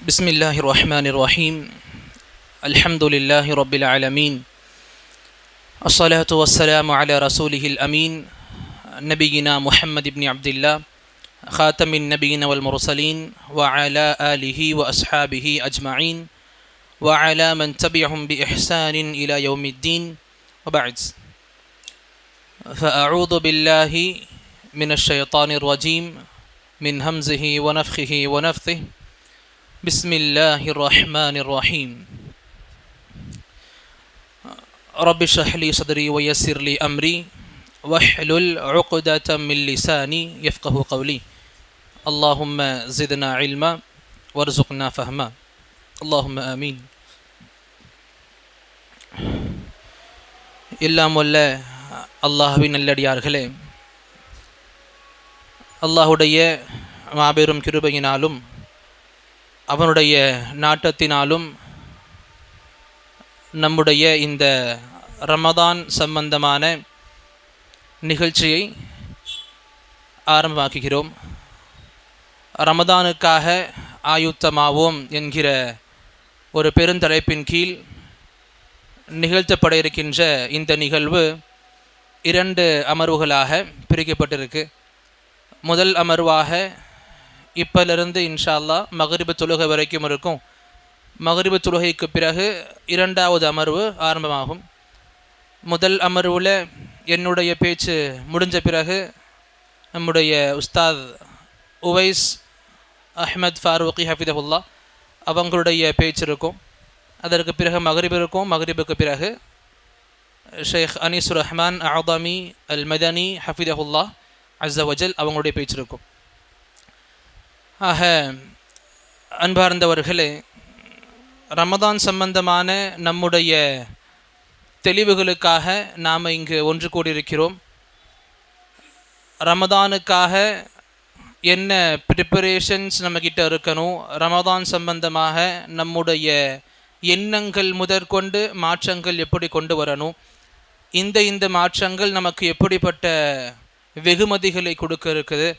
بسم الله الرحمن الرحيم. الحمد لله رب العالمين. الصلاة والسلام على رسوله الأمين نبينا محمد بن عبد الله خاتم النبيين والمرسلين وعلى آله وأصحابه أجمعين وعلى من تبعهم بإحسان إلى يوم الدين وبعد. فأعوذ بالله من الشيطان الرجيم من همزه ونفخه ونفثه. بسم الله الرحمن الرحيم. رب اشرح لي صدري ويسر لي أمري واحلل عقدة من لساني يفقه قولي. اللهم زدنا علما وارزقنا فهما. اللهم آمين. எல்லாம் வல்ல அல்லாஹ்வின் நல்லடியார்களே, அல்லாஹுடைய மாபெரும் கிருபையினாலும் அவனுடைய நாட்டத்தினாலும் நம்முடைய இந்த ரமதான் சம்பந்தமான நிகழ்ச்சியை ஆரம்பமாக்குகிறோம். ரமதானுக்காக ஆயுத்தமாவோம் என்கிற ஒரு பெருந்தலைப்பின் கீழ் நிகழ்த்தப்பட இருக்கின்ற இந்த நிகழ்வு 2 அமர்வுகளாக பிரிக்கப்பட்டிருக்கு. முதல் அமர்வாக இப்போலிருந்து இன்ஷா அல்லாஹ் மக்ரிபு தொழுகை வரைக்கும் இருக்கும். மக்ரிபு தொழுகைக்கு பிறகு 2வது அமர்வு ஆரம்பமாகும். முதல் அமர்வில் என்னுடைய பேச்சு முடிஞ்ச பிறகு நம்முடைய உஸ்தாத் உவைஸ் அஹ்மத் ஃபாரூக்கி ஹஃபிதஹுல்லா அவங்களுடைய பேச்சு இருக்கும். அதற்கு பிறகு மக்ரிபு இருக்கும். மக்ரிபுக்கு பிறகு ஷேக் அனீசுர் ரஹ்மான் அஅதமி அல் மதனி ஹஃபிதஹுல்லா அஸ்ஸ வஜல் அவங்களுடைய பேச்சு இருக்கும். ஆக அன்பார்ந்தவர்களே, ரமதான் சம்பந்தமான நம்முடைய தெளிவுகளுக்காக நாம் இங்கு ஒன்று கூடியிருக்கிறோம். ரமதானுக்காக என்ன ப்ரிப்பரேஷன்ஸ் நம்மக்கிட்ட இருக்கணும், ரமதான் சம்பந்தமாக நம்முடைய எண்ணங்கள் முதற்கொண்டு மாற்றங்கள் எப்படி கொண்டு வரணும், இந்த மாற்றங்கள் நமக்கு எப்படிப்பட்ட வெகுமதிகளை கொடுக்க இருக்குது,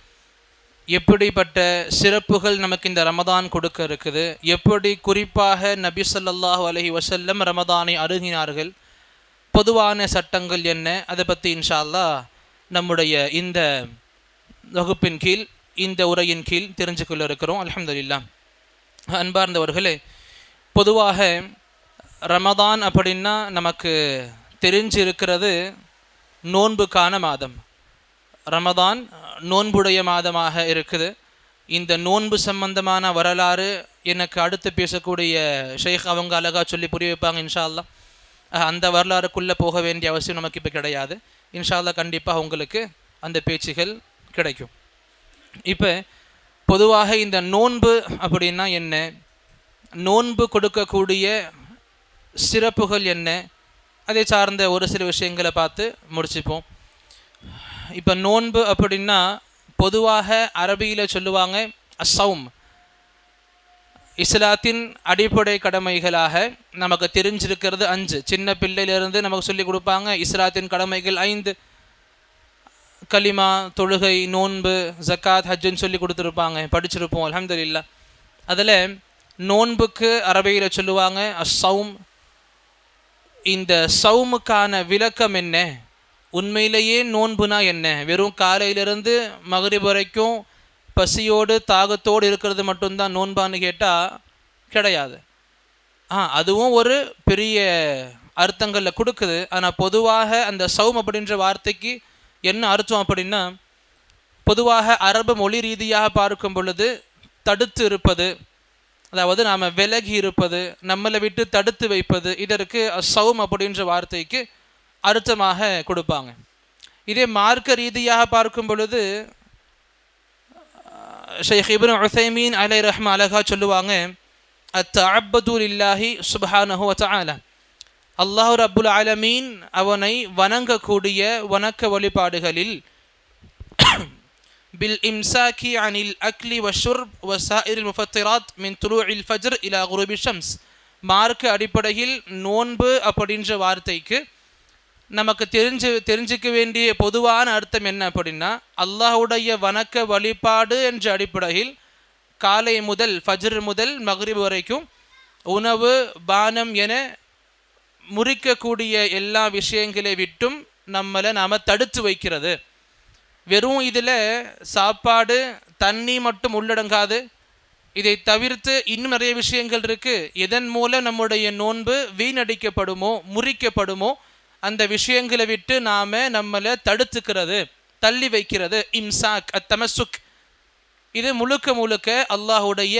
எப்படிப்பட்ட சிறப்புகள் நமக்கு இந்த ரமதான் கொடுக்க இருக்குது, எப்படி குறிப்பாக நபி ஸல்லல்லாஹு அலைஹி வஸல்லம் ரமதானை அணுகினார்கள், பொதுவான சட்டங்கள் என்ன, அதை பற்றி இன்ஷா அல்லாஹ் நம்முடைய இந்த வகுப்பின் கீழ் இந்த உரையின் கீழ் தெரிஞ்சுக்கொள்ள இருக்கிறோம். அல்ஹம்துலில்லாஹ். அன்பார்ந்தவர்களே, பொதுவாக ரமதான் அப்படின்னா நமக்கு தெரிஞ்சு இருக்கிறது நோன்புக்கான மாதம். ரமதான் நோன்புடைய மாதமாக இருக்குது. இந்த நோன்பு சம்பந்தமான வரலாறு எனக்கு அடுத்து பேசக்கூடிய ஷேக் அவங்க அழகாக சொல்லி புரிய வைப்பாங்க இன்ஷா அல்லாஹ். அந்த வரலாறுக்குள்ளே போக வேண்டிய அவசியம் நமக்கு இப்போ கிடையாது. இன்ஷா அல்லாஹ் கண்டிப்பாக உங்களுக்கு அந்த பேச்சுகள் கிடைக்கும். இப்போ பொதுவாக இந்த நோன்பு அப்படின்னா என்ன, நோன்பு கொடுக்கக்கூடிய சிறப்புகள் என்ன, அதை சார்ந்த ஒரு சில விஷயங்களை பார்த்து முடிச்சுப்போம். இப்போ நோன்பு அப்படின்னா பொதுவாக அரபியில் சொல்லுவாங்க அஸ்ஸௌம். இஸ்லாத்தின் அடிப்படை கடமைகளாக நமக்கு தெரிஞ்சிருக்கிறது 5. சின்ன பிள்ளையிலிருந்து நமக்கு சொல்லி கொடுப்பாங்க இஸ்லாத்தின் கடமைகள் 5. கலிமா, தொழுகை, நோன்பு, ஜக்காத், ஹஜ்ஜுன்னு சொல்லி கொடுத்துருப்பாங்க, படிச்சிருப்போம் அல்ஹம்துலில்லாஹ். அதில் நோன்புக்கு அரபியில் சொல்லுவாங்க அஸ்ஸௌம். இந்த சௌமுக்கான விளக்கம் என்ன, உண்மையிலேயே நோன்புனா என்ன, வெறும் காலையிலிருந்து மக்ரிப் வரைக்கும் பசியோடு தாகத்தோடு இருக்கிறது மட்டும்தான் நோன்பான்னு கேட்டால் கிடையாது. அதுவும் ஒரு பெரிய அர்த்தங்களில் கொடுக்குது. ஆனால் பொதுவாக அந்த சௌம் அப்படின்ற வார்த்தைக்கு என்ன அர்த்தம் அப்படின்னா, பொதுவாக அரபு மொழி ரீதியாக பார்க்கும் பொழுது தடுத்து இருப்பது, அதாவது நாம் விலகி இருப்பது, நம்மளை விட்டு தடுத்து வைப்பது, இதற்கு சௌம் அப்படின்ற வார்த்தைக்கு அர்த்தமாக கொடுப்பாங்க. இதே மார்க்க ரீதியாக பார்க்கும் பொழுது ஷேக் இப்னு உஸைமீன் அலைஹி ரஹ்ம அழகா சொல்லுவாங்க, அத்தஅப்பது லில்லாஹி சுப்ஹானஹு வ தஆலா. அல்லாஹ் ரப்புல் ஆலமீன் அவனை வணங்கக்கூடிய வணக்க வழிபாடுகளில் பில் இம்சாக்கி அனில் அக்லி வ ஷுர்ப் வ சாயிரில் முஃபத்திராத் மின் துலூஇல் ஃபஜ்ர் இலா குரூபி ஷம்ஸ். மார்க்க அடிப்படையில் நோன்பு அப்படின்ற வார்த்தைக்கு நமக்கு தெரிஞ்சிக்க வேண்டிய பொதுவான அர்த்தம் என்ன அப்படின்னா, அல்லாஹுடைய வணக்க வழிபாடு என்ற அடிப்படையில் காலை முதல் ஃபஜ்ர் முதல் மக்ரிப் வரைக்கும் உணவு பானம் என முறிக்கக்கூடிய எல்லா விஷயங்களை விட்டும் நம்மளை நாம் தடுத்து வைக்கிறது. வெறும் இதில் சாப்பாடு தண்ணி மட்டும் உள்ளடங்காது. இதை தவிர்த்து இன்னும் நிறைய விஷயங்கள் இருக்குது. எதன் மூலம் நம்முடைய நோன்பு வீணடிக்கப்படுமோ முறிக்கப்படுமோ அந்த விஷயங்களை விட்டு நாம் நம்மளை தடுத்துக்கிறது, தள்ளி வைக்கிறது. இம்சாக் அத்தமசுக், இது முழுக்க முழுக்க அல்லாஹுடைய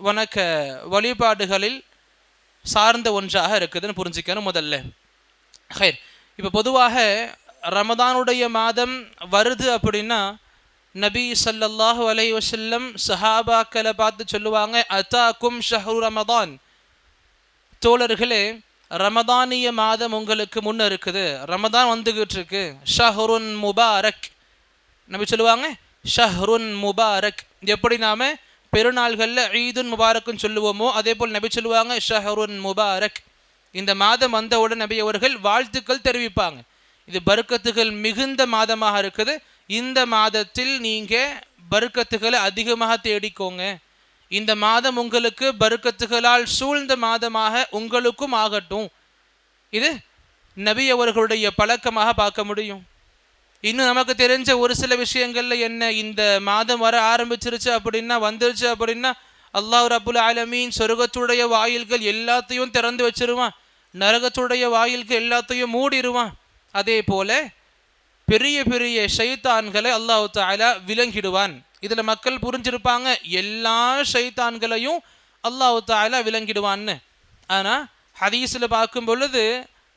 வணக்க வழிபாடுகளில் சார்ந்த ஒன்றாக இருக்குதுன்னு புரிஞ்சுக்கணும் முதல்ல. ஹைர், இப்போ பொதுவாக ரமதானுடைய மாதம் வருது அப்படின்னா நபி ஸல்லல்லாஹு அலைஹி வஸல்லம் சஹாபாக்களை பார்த்து சொல்லுவாங்க, அதாக்கும் ஷஹ்ரு ரமதான், தோழர்களே ரமதானிய மாதம் உங்களுக்கு முன்ன இருக்குது, ரமதான் வந்துகிட்டு இருக்கு. ஷஹ்ருன் முபாரக், நபி சொல்லுவாங்க ஷஹ்ருன் முபாரக். எப்படி நாம பெருநாள்களில் ஈதுன் முபாரக்குன்னு சொல்லுவோமோ அதே போல் நபி சொல்லுவாங்க ஷஹ்ருன் முபாரக். இந்த மாதம் வந்தவுடன் நபி அவர்கள் வாழ்த்துக்கள் தெரிவிப்பாங்க. இது பர்க்கத்துகள் மிகுந்த மாதமாக இருக்குது. இந்த மாதத்தில் நீங்கள் பர்க்கத்துகளை அதிகமாக தேடிக்கோங்க. இந்த மாதம் உங்களுக்கு பர்க்கத்துகளால் சூழ்ந்த மாதமாக உங்களுக்கும் ஆகட்டும். இது நபி அவர்களுடைய பழக்கமாக பார்க்க முடியும். இன்னும் நமக்கு தெரிஞ்ச ஒரு சில விஷயங்கள்ல என்ன, இந்த மாதம் வர ஆரம்பிச்சிருச்சு அப்படின்னா வந்துருச்சு அப்படின்னா அல்லாஹ் ரப்புல் ஆலமீன் சொர்க்கத்துடைய வாயில்கள் எல்லாத்தையும் திறந்து வச்சிருவான், நரகத்துடைய வாயில்கள் எல்லாத்தையும் மூடிடுவான். அதே போல பெரிய பெரிய ஷைத்தான்களை அல்லாஹ் தஆலா விலங்கிடுவான். இதில் மக்கள் புரிஞ்சிருப்பாங்க எல்லா ஷைத்தான்களையும் அல்லாஹ் தஆலா விலங்கிடுவான்னு. ஆனால் ஹதீஸில் பார்க்கும் பொழுது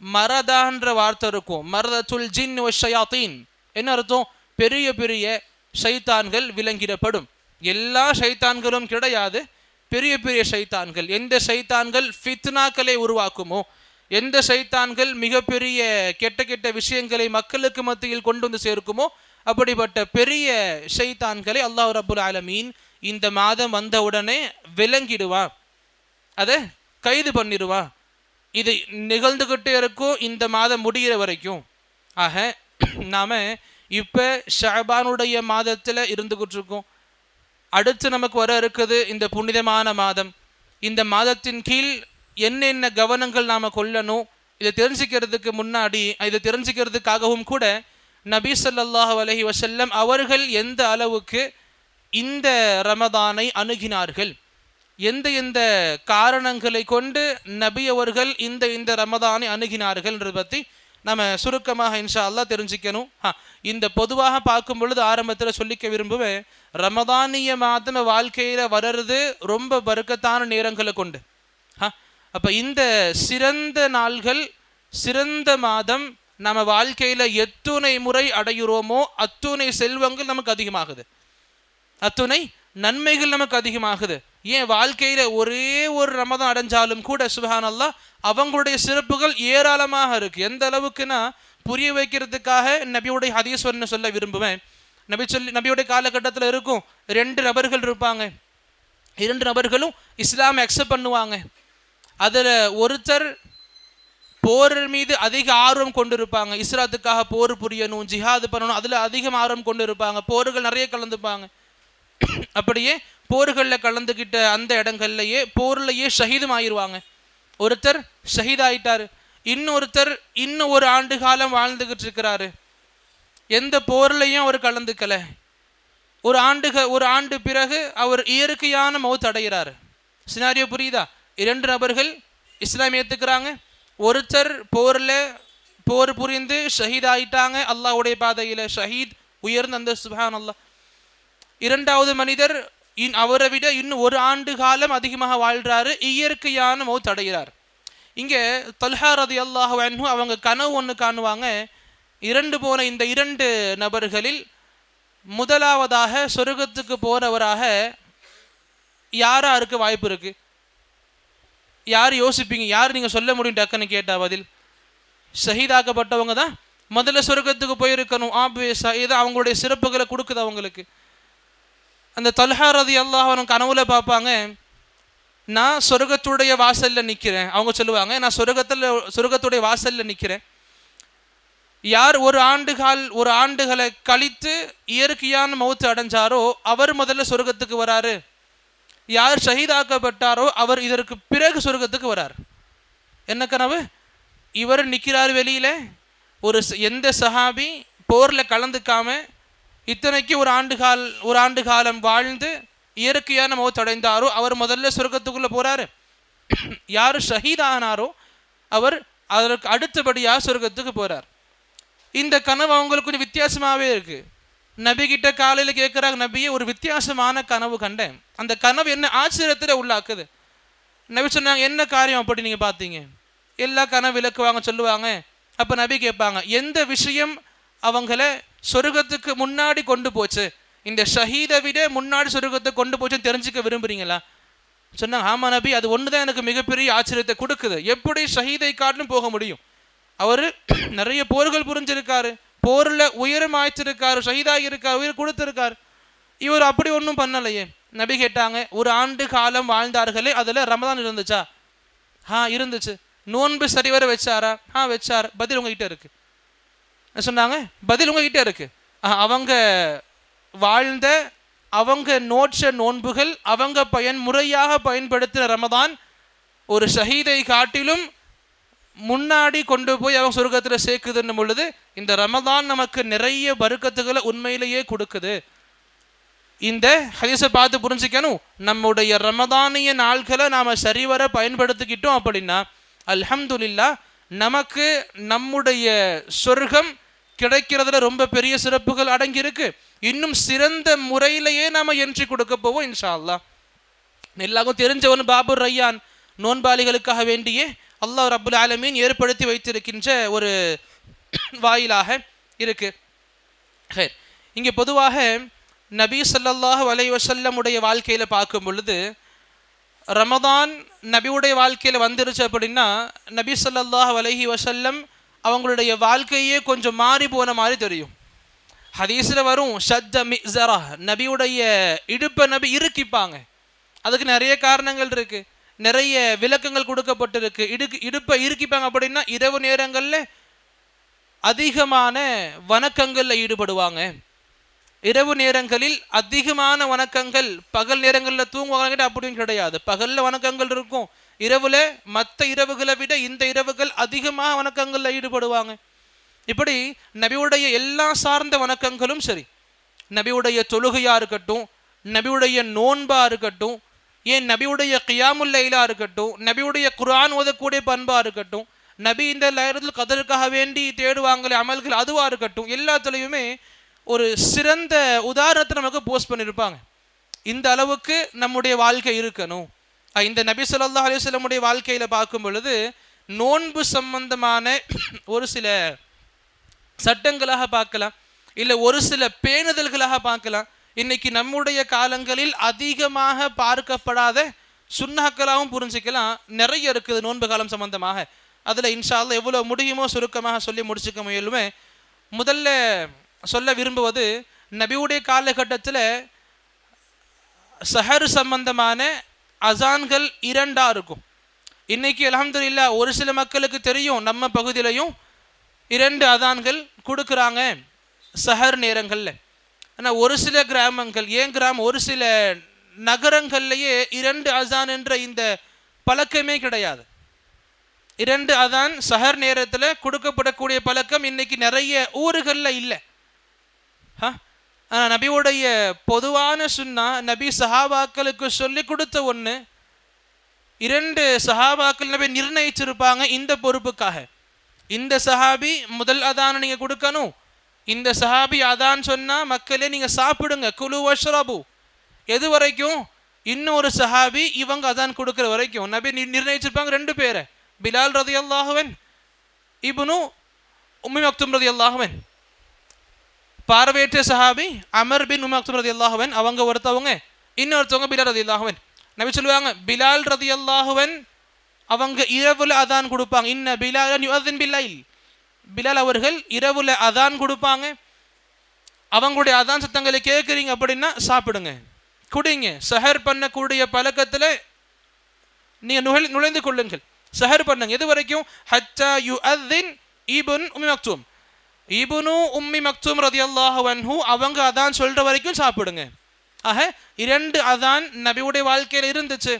மரதான்ற வார்த்தை இருக்கும், மரதத்துல் ஜின் வ ஷயாத்தீன். என்ன அர்த்தம்? பெரிய பெரிய ஷைத்தான்கள் விலங்கிடப்படும். எல்லா ஷைத்தான்களும் கிடையாது, பெரிய பெரிய ஷைத்தான்கள். எந்த ஷைத்தான்கள் ஃபித்னாக்களை உருவாக்குமோ, எந்த ஷைத்தான்கள் மிகப்பெரிய கெட்ட கெட்ட விஷயங்களை மக்களுக்கு மத்தியில் கொண்டு வந்து சேர்க்குமோ அப்படிப்பட்ட பெரிய ஷைத்தான்களை அல்லாஹ் ரப்புல் ஆலமீன் இந்த மாதம் வந்தவுடனே விலங்கிடுவான், அதை கைது பண்ணிடுவான். இது நிகழ்ந்துக்கிட்டே இருக்கும் இந்த மாதம் முடிகிற வரைக்கும். ஆக நாம் இப்போ ஷஅபானுடைய மாதத்தில் இருந்துக்கிட்டு இருக்கோம். அடுத்து நமக்கு வர இருக்குது இந்த புனிதமான மாதம். இந்த மாதத்தின் கீழ் என்னென்ன கவனங்கள் நாம் கொள்ளணும், இதை தெரிஞ்சுக்கிறதுக்கு முன்னாடி, இதை தெரிஞ்சுக்கிறதுக்காகவும் கூட நபி ஸல்லல்லாஹு அலைஹி வஸல்லம் அவர்கள் எந்த அளவுக்கு இந்த ரமதானை அணுகினார்கள், எந்த எந்த காரணங்களை கொண்டு நபி அவர்கள் இந்த ரமதானை அணுகினார்கள்ன்றதை பற்றி நம்ம சுருக்கமாக இன்ஷா அல்லாஹ் தெரிஞ்சுக்கணும். இந்த பொதுவாக பார்க்கும் பொழுது ஆரம்பத்தில் சொல்லிக்க விரும்புவேன், ரமதானிய மாதம் வாழ்க்கையில் வர்றது ரொம்ப பரக்கத்தான நேரங்களை கொண்டு. அப்போ இந்த சிறந்த நாள்கள், சிறந்த மாதம் நம்ம வாழ்க்கையில் எத்துணை முறை அடைகிறோமோ அத்துணை செல்வங்கள் நமக்கு அதிகமாகுது, அத்துணை நன்மைகள் நமக்கு அதிகமாகுது. ஏன் வாழ்க்கையில் ஒரே ஒரு ரமதான் அடைஞ்சாலும் கூட சுப்ஹானல்லாஹ் அவங்களுடைய சிறப்புகள் ஏராளமாக இருக்குது. எந்த அளவுக்குன்னா புரிய வைக்கிறதுக்காக நபியுடைய ஹதீஸ் ஒன்று சொல்ல விரும்புவேன். நபியுடைய காலகட்டத்தில் இருக்கும் 2 நபர்கள் இருப்பாங்க. 2 நபர்களும் இஸ்லாமை அக்செப்ட் பண்ணுவாங்க. அதில் ஒருத்தர் போர் மீது அதிக ஆர்வம் கொண்டு இருப்பாங்க, இஸ்லாத்துக்காக போர் புரியணும், ஜிஹாது பண்ணணும், அதில் அதிகம் ஆர்வம் கொண்டு இருப்பாங்க, போர்கள் நிறைய கலந்துப்பாங்க. அப்படியே போர்களில் கலந்துக்கிட்ட அந்த இடங்கள்லையே போர்லையே ஷஹீதும் ஆயிடுவாங்க. ஒருத்தர் ஷஹீதாயிட்டார், இன்னொருத்தர் இன்னும் 1 ஆண்டு காலம் வாழ்ந்துக்கிட்டு இருக்கிறாரு, எந்த போர்லையும் அவர் கலந்துக்கலை. ஒரு ஆண்டு பிறகு அவர் இயற்கையான மௌத் அடைகிறார். சினாரியோ புரியுதா? 2 நபர்கள் இஸ்லாம் ஏற்றுக்கிறாங்க, ஒருத்தர் போர் புரிந்து ஷஹீத் ஆயிட்டாங்க, அல்லாஹ்வுடைய பாதையில் ஷஹீத் உயர்ந்த அந்த சுப்ஹானல்லாஹ். 2வது மனிதர் அவரை விட இன்னும் 1 ஆண்டு காலம் அதிகமாக வாழ்கிறாரு, இயற்கையான மௌத் அடைகிறார். இங்கே தல்ஹா ரலியல்லாஹு அன்ஹு அவங்க கனவு ஒன்று காணுவாங்க. போன இந்த 2 நபர்களில் முதலாவதாக சொர்க்கத்துக்கு போறவராக யாரா இருக்க வாய்ப்பு இருக்கு? யார் யோசிப்பீங்க? யார் நீங்கள் சொல்ல முடியும் டக்குன்னு கேட்டால் பதில்? ஷஹீதாக்கப்பட்டவங்க தான் முதல்ல சொர்க்கத்துக்கு போயிருக்கணும். ஆப்வியஸா இது அவங்களுடைய சிறப்புகளை கொடுக்குது அவங்களுக்கு. அந்த தல்ஹா ரலியல்லாஹு அன்ஹு கனவுல பார்ப்பாங்க, நான் சொர்க்கத்துடைய வாசலில் நிற்கிறேன். அவங்க சொல்லுவாங்க, நான் சொர்க்கத்துடைய வாசலில் நிற்கிறேன். யார் 1 ஆண்டுகளை கழித்து இயற்கையான மௌத்து அடைஞ்சாரோ அவர் முதல்ல சொர்க்கத்துக்கு வராரு. யார் ஷஹீதாக்கப்பட்டாரோ அவர் இதற்கு பிறகு சொர்க்கத்துக்கு வரார். என்ன கனவு? இவர் நிற்கிறார் வெளியில், எந்த சஹாபி போரில் கலந்துக்காம இத்தனைக்கு ஒரு ஆண்டு காலம் வாழ்ந்து இயற்கையான மௌத் அடைந்தாரோ அவர் முதல்ல சொர்க்கத்துக்குள்ளே போகிறாரு. யார் ஷஹீதானாரோ அவர் அதற்கு அடுத்தபடியாக சொர்க்கத்துக்கு போகிறார். இந்த கனவு அவங்களுக்கு கொஞ்சம் வித்தியாசமாகவே இருக்குது. நபிகிட்ட காலையில் கேட்குறாங்க, நபியே ஒரு வித்தியாசமான கனவு கண்டேன், அந்த கனவு என்ன ஆச்சரியத்தில் உள்ளாக்குது. நபி சொன்னாங்க, என்ன காரியம் அப்படி நீங்கள் பார்த்தீங்க? எல்லா கனவு விளக்குவாங்க சொல்லுவாங்க. அப்போ நபி கேட்பாங்க, எந்த விஷயம் அவங்கள சொர்க்கத்துக்கு முன்னாடி கொண்டு போச்சு, இந்த ஷஹீதை விட முன்னாடி சொர்க்கத்துக்கு கொண்டு போச்சுன்னு தெரிஞ்சுக்க விரும்புகிறீங்களா? சொன்னாங்க, ஆமாம் நபி, அது ஒன்று தான் எனக்கு மிகப்பெரிய ஆச்சரியத்தை கொடுக்குது. எப்படி ஷஹீதை காட்டிலும் போக முடியும்? அவர் நிறைய போர்கள் புரிஞ்சிருக்காரு, போரில் உயரம் ஆய்ச்சிருக்காரு, ஷஹீதாகி இருக்கார், உயிர் கொடுத்துருக்கார். இவர் அப்படி ஒன்றும் பண்ணலையே. நபி கேட்டாங்க, ஒரு ஆண்டு காலம் வாழ்ந்தார்களே, அதில் ரமதான் இருந்துச்சா? இருந்துச்சு. நோன்பு சரிவர வச்சாரா? வச்சார். பதில் உங்ககிட்ட இருக்கு. சொன்னாங்க, பதில் உங்ககிட்ட இருக்கு. அவங்க வாழ்ந்த, அவங்க நோற்ற நோன்புகள், அவங்க முறையாக பயன்படுத்தின ரமதான் ஒரு ஷஹீதை காட்டிலும் முன்னாடி கொண்டு போய் அவங்க சொர்க்கத்தில் சேர்க்குதுன்னும் பொழுது இந்த ரமதான் நமக்கு நிறைய பரக்கத்துகளை உண்மையிலேயே கொடுக்குது. இந்த ஹதீஸை பார்த்து புரிஞ்சுக்கணும். நம்முடைய ரமதானிய நாட்களை நாம் சரிவர பயன்படுத்திக்கிட்டோம் அப்படின்னா அல்ஹம்துலில்லாஹ் நமக்கு நம்முடைய சொர்க்கம் கிடைக்கிறதுல ரொம்ப பெரிய சிறப்புகள் அடங்கியிருக்கு. இன்னும் சிறந்த முறையிலேயே நாம் என்ட்ரி கொடுக்க போவோம் இன்ஷா அல்லாஹ். எல்லாருக்கும் தெரிஞ்சவன் பாபுர் ரையான் நோன்பாளிகளுக்காக வேண்டியே அல்லாஹ் ரப்புல் ஆலமீன் ஏற்படுத்தி வைத்திருக்கின்ற ஒரு வாயிலாக இருக்கு. இங்கே பொதுவாக நபி ஸல்லல்லாஹு அலைஹி வஸல்லம் உடைய வாழ்க்கையில் பார்க்கும் பொழுது ரமதான் நபியுடைய வாழ்க்கையில் வந்துருச்சு அப்படின்னா நபி ஸல்லல்லாஹு அலைஹி வஸல்லம் அவங்களுடைய வாழ்க்கையே கொஞ்சம் மாறி போன மாதிரி தெரியும். ஹதீஸில் வரும், ஷத்த மிஸரா, நபியுடைய இடுப்பை நபி இறுக்கிப்பாங்க. அதுக்கு நிறைய காரணங்கள் இருக்குது, நிறைய விளக்கங்கள் கொடுக்கப்பட்டிருக்கு. இடுப்பை இறுக்கிப்பாங்க அப்படின்னா இரவு நேரங்களில் அதிகமான வணக்கங்களில் ஈடுபடுவாங்க. இரவு நேரங்களில் அதிகமான வணக்கங்கள், பகல் நேரங்களில் தூங்குவாங்க அப்படின்னு கிடையாது. பகலில் வணக்கங்கள் இருக்கும், இரவில் மற்ற இரவுகளை விட இந்த இரவுகள் அதிகமாக வணக்கங்களில் ஈடுபடுவாங்க. இப்படி நபியுடைய எல்லா சார்ந்த வணக்கங்களும் சரி, நபியுடைய தொழுகையாக இருக்கட்டும், நபியுடைய நோன்பாக இருக்கட்டும், ஏன் நபியுடைய கியாமுல் லைலா இருக்கட்டும், நபியுடைய குர்ஆன் ஓதக்கூடிய பண்பாக இருக்கட்டும், நபி இந்த லைலத்துல் கத்ருக்காக வேண்டி தேடுவாங்களே அமல்கள் அதுவாக இருக்கட்டும், எல்லாத்துலேயுமே ஒரு சிறந்த உதாரணத்தை நமக்கு போஸ்ட் பண்ணியிருப்பாங்க. இந்த அளவுக்கு நம்முடைய வாழ்க்கை இருக்கணும். இந்த நபி ஸல்லல்லாஹு அலைஹி வஸல்லம் வாழ்க்கையில் பார்க்கும் பொழுது நோன்பு சம்பந்தமான ஒரு சில சட்டங்களாக பார்க்கலாம், இல்லை ஒரு சில பேணுதல்களாக பார்க்கலாம். இன்னைக்கு நம்முடைய காலங்களில் அதிகமாக பார்க்கப்படாத சுன்னாக்களாகவும் புரிஞ்சிக்கலாம், நிறைய இருக்குது நோன்பு காலம் சம்பந்தமாக. அதில் இன்ஷா அல்லாஹ் எவ்வளோ முடியுமோ சுருக்கமாக சொல்லி முடிச்சுக்க முயலுமே. முதல்ல சொல்ல விரும்புவது, நபியுடைய காலகட்டத்தில் சஹர் சம்பந்தமான அசான்கள் இரண்டாக இருக்கும். இன்னைக்கு அல்ஹம்துலில்லாஹ் ஒரு சில மக்களுக்கு தெரியும், நம்ம பகுதியிலையும் 2 அதான்கள் கொடுக்குறாங்க சஹர் நேரங்களில். ஆனால் ஒரு சில கிராமங்கள், ஒரு சில நகரங்கள்லேயே 2 அசான் என்ற இந்த பழக்கமே கிடையாது. 2 அதான் சஹர் நேரத்தில் கொடுக்கப்படக்கூடிய பழக்கம் இன்னைக்கு நிறைய ஊர்களில் இல்லை. ஆனால் நபியுடைய பொதுவான சுன்னா, நபி சஹாபாக்களுக்கு சொல்லி கொடுத்த ஒன்று, 2 சஹாபாக்கள் நபி நிர்ணயிச்சிருப்பாங்க இந்த பொறுப்புக்காக. இந்த சஹாபி முதல் அதானை நீங்கள் கொடுக்கணும், இந்த சஹாபி அதான் சொன்னால் மக்களே நீங்கள் சாப்பிடுங்க, குலு வஷ்ரபு, எது வரைக்கும்? இன்னொரு சஹாபி இவங்க அதான் கொடுக்குற வரைக்கும் நபி நிர்ணயிச்சிருப்பாங்க 2 பேரை, பிலால் ரலியல்லாஹு அன்ஹு, இப்னு உம்மி மக்தும் ரலியல்லாஹு அன்ஹு. பார்வையற்ற சஹாபி அமர் பின் உம்மி மக்தும் ரலியல்லாஹு அன்ஹு அவங்க ஒருத்தவங்க, இன்னொருத்தவங்க பிலால் ரலியல்லாஹு அன்ஹு. நபி சொல்லுவாங்க, பிலால் ரலியல்லாஹு அன்ஹு அவங்க இரவுல அதான் கொடுப்பாங்க. இன்ன பிலாலன் யுஅذின் பில்லைல், பிலால் அவர்கள் இரவுல அதான் கொடுப்பாங்க. அவங்களுடைய அதான் சத்தங்களை கேட்குறீங்க அப்படின்னா சாப்பிடுங்க, குடிங்க. சஹர் பண்ணக்கூடிய பழக்கத்தில் நீங்கள் நுழைந்து கொள்ளுங்கள், சஹர் பண்ணுங்க. எது வரைக்கும்? ஹத்தா யுஅذின் இப்னு உம்மி மக்தும், இப்னு உம்மி மக்தும் ரலியல்லாஹு அன்ஹு அவங்க அதான் சொல்கிற வரைக்கும் சாப்பிடுங்க. ஆக 2 அதான் நபியுடைய வாழ்க்கையில் இருந்துச்சு.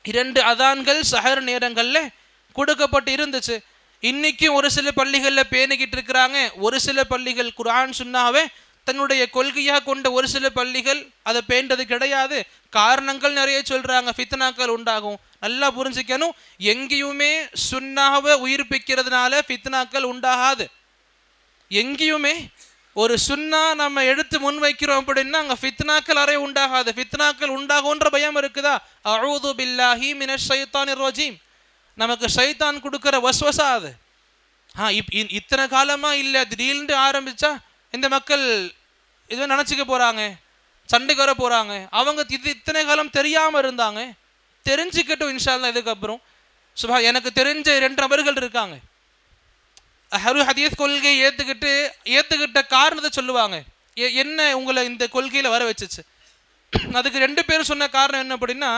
2 அதான்கள் சஹர் நேரங்களில் கொடுக்கப்பட்டு இருந்துச்சு. இன்னைக்கும் ஒரு சில பள்ளிகளில் பேணிக்கிட்டு இருக்கிறாங்க. ஒரு சில பள்ளிகள் குர்ஆன் சுன்னாவை தன்னுடைய கொள்கையாக கொண்ட ஒரு சில பள்ளிகள் அதை பேண்டது கிடையாது. காரணங்கள் நிறைய சொல்றாங்க, ஃபித்னாக்கள் உண்டாகும். நல்லா புரிஞ்சுக்கணும், எங்கேயுமே சுன்னாவை உயிர்ப்பிக்கிறதுனால ஃபித்னாக்கள் உண்டாகாது. எங்கேயுமே ஒரு சுன்னா நம்ம எடுத்து முன்வைக்கிறோம் அப்படின்னா அங்கே ஃபித்னாக்கள் அறை உண்டாகாது. ஃபித்னாக்கள் உண்டாகுன்ற பயம் இருக்குதா? அஊது பில்லாஹி மினஷ் ஷைத்தானிர் ரஜீம், நமக்கு ஷைத்தான் கொடுக்குற வஸ்வசா அது. இத்தனை காலமாக இல்லை, திடீர்னு ஆரம்பித்தா இந்த மக்கள் இதுவே நினச்சிக்க போகிறாங்க, சண்டைக்கு வர போகிறாங்க. அவங்க இத்தனை காலம் தெரியாமல் இருந்தாங்க, தெரிஞ்சுக்கட்டும் இன்ஷா அல்லாஹ். இதுக்கப்புறம் எனக்கு தெரிஞ்ச 2 நபர்கள் இருக்காங்க, ஹதீஸ் கொள்கையை ஏற்றுக்கிட்ட காரணத்தை சொல்லுவாங்க. என்ன உங்களை இந்த கொள்கையில் வர வச்சுச்சு? அதுக்கு 2 பேர் சொன்ன காரணம் என்ன அப்படின்னா,